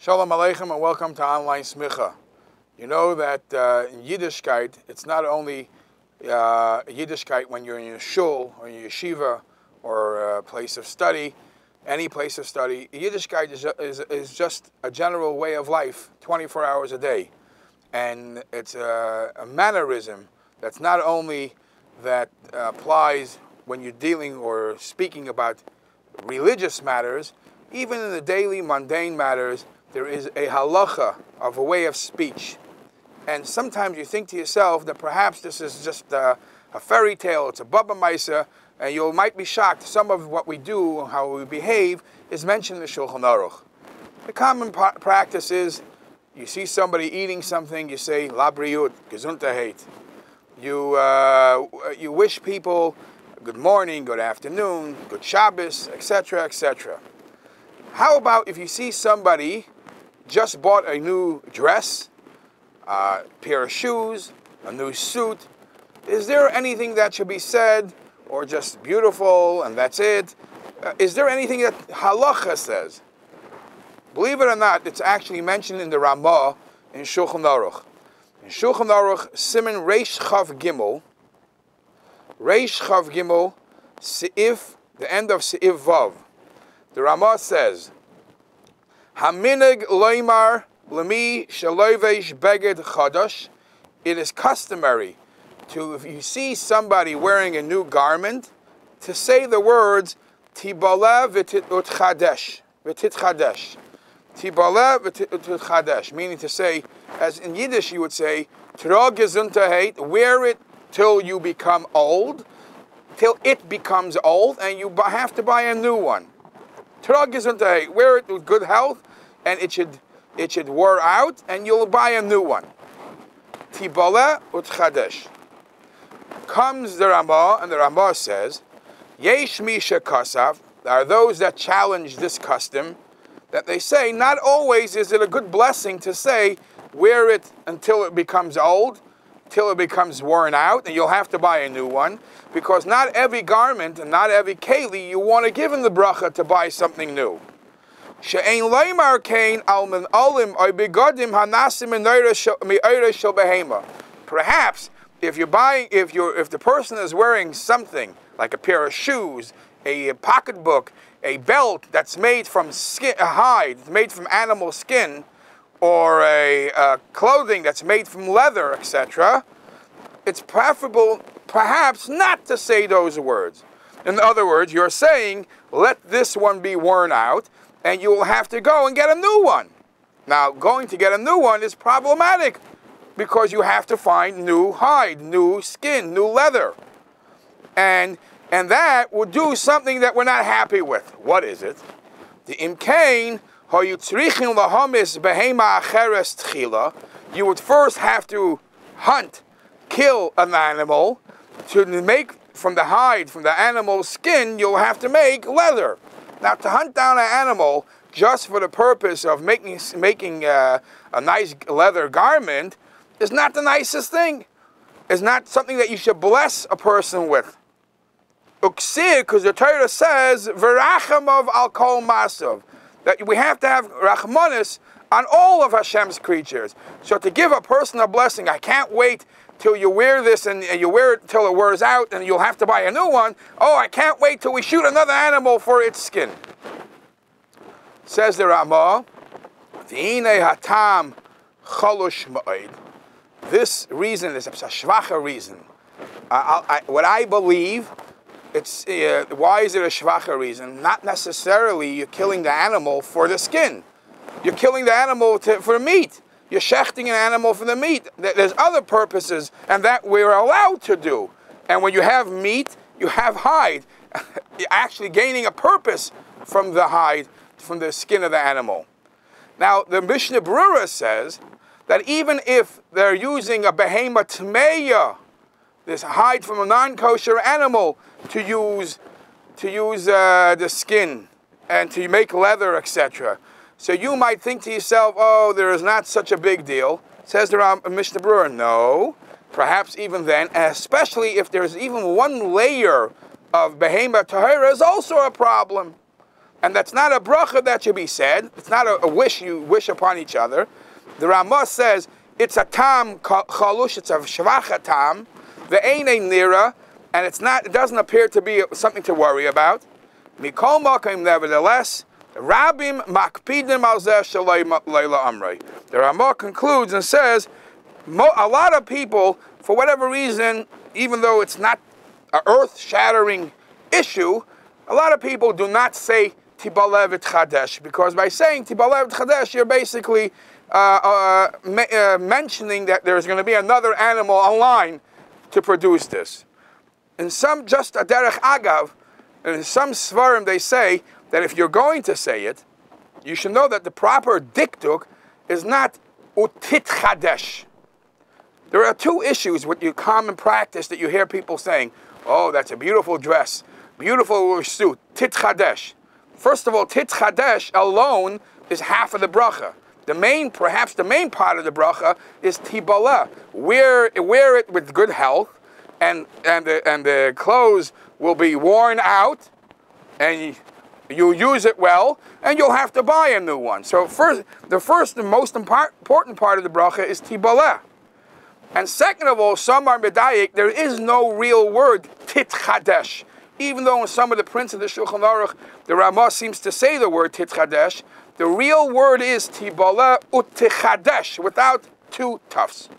Shalom Aleichem and welcome to Online Smicha. You know that in Yiddishkeit, it's not only Yiddishkeit when you're in your shul or in your yeshiva or a place of study, any place of study. Yiddishkeit is just a general way of life, 24 hours a day. And it's a mannerism that's not only that applies when you're dealing or speaking about religious matters, even in the daily mundane matters, there is a halacha of a way of speech. And sometimes you think to yourself that perhaps this is just a fairy tale, it's a Baba Maisa, and you might be shocked. Some of what we do, how we behave, is mentioned in the Shulchan Aruch. The common practice is, you see somebody eating something, you say, La Briut, Gesundheit. You wish people good morning, good afternoon, good Shabbos, etc., etc. How about if you see somebody just bought a new dress, a pair of shoes, a new suit? Is there anything that should be said, or just beautiful and that's it? Is there anything that halacha says? Believe it or not, it's actually mentioned in the Ramah in Shulchan Aruch. In Shulchan Aruch, Siman Reish Chav Gimel, Seif, the end of Seif Vav. The Ramah says, Haminig loymar lemi shalovesh beged chadash. It is customary to, if you see somebody wearing a new garment, to say the words Tibale v'titchadesh, Tibale v'titchadesh, meaning to say, as in Yiddish you would say, Tra Gesundheit, wear it till you become old, till it becomes old, and you have to buy a new one. Tra Gesundheit, wear it with good health, and it should wear out, and you'll buy a new one. Tibale utchadesh. Comes the Ramah, and the Ramah says, Yesh misha kasav, there are those that challenge this custom, that they say, not always is it a good blessing to say, wear it until it becomes old, till it becomes worn out, and you'll have to buy a new one, because not every garment and not every keli you want to give in the bracha to buy something new. She'ein leimar kain alman olim oy begodim hanasim me'oresh shel behema. Perhaps if the person is wearing something like a pair of shoes, a pocketbook, a belt that's made from skin, a hide, made from animal skin, or a clothing that's made from leather, etc., it's preferable perhaps not to say those words. In other words, you're saying, let this one be worn out, and you will have to go and get a new one. Now, going to get a new one is problematic, because you have to find new hide, new skin, new leather. And that would do something that we're not happy with. What is it? The imkain, you would first have to hunt, kill an animal. To make from the hide, from the animal's skin, you'll have to make leather. Now, to hunt down an animal just for the purpose of making a nice leather garment is not the nicest thing. It's not something that you should bless a person with. Uksir, because the Torah says, V'rachamav al kol masav, that we have to have rachmanis on all of Hashem's creatures. So to give a person a blessing, I can't wait till you wear this and you wear it till it wears out and you'll have to buy a new one. Oh, I can't wait till we shoot another animal for its skin. Says the Ramah, V'hinei hatam chalush ma'id. This reason is a shvacha reason. What I believe, why is it a shvacha reason? Not necessarily you're killing the animal for the skin. You're killing the animal for meat. You're shechting an animal for the meat. There's other purposes, and that we're allowed to do. And when you have meat, you have hide. You're actually gaining a purpose from the hide, from the skin of the animal. Now, the Mishnah Berurah says that even if they're using a behema tmeya, this hide from a non-kosher animal, to use the skin and to make leather, etc. So you might think to yourself, oh, there is not such a big deal. Says the Mishnah Berurah, no. Perhaps even then, especially if there's even one layer of behema tahira, is also a problem. and that's not a bracha that should be said. It's not a wish you wish upon each other. The Ramah says it's a tam chalush, it's a shvacha tam, ve'einei nira, and it's not. It doesn't appear to be something to worry about. Mikol makom, nevertheless, Rabim makpidim al zeh shalei leila amrei. The Ramah concludes and says, a lot of people, for whatever reason, even though it's not an earth-shattering issue, a lot of people do not say Tibalev et Chadesh, because by saying Tibalev et Chadesh, you're basically mentioning that there's going to be another animal online to produce this. In some, just a derech agav, in some svarim they say that if you're going to say it, you should know that the proper diktuk is not utit chadesh. There are two issues with your common practice that you hear people saying, oh, that's a beautiful dress, beautiful suit, tit chadesh. First of all, tit chadesh alone is half of the bracha. Perhaps the main part of the bracha is tibalah. Wear it with good health, and the clothes will be worn out, and you'll use it well, and you'll have to buy a new one. So the first and most important part of the bracha is tibalah. And second of all, some are medayik, there is no real word, tit chadesh. Even though in some of the prints of the Shulchan Aruch, the Ramah seems to say the word tit chadesh, the real word is tibalah ut chadesh, without two tufs.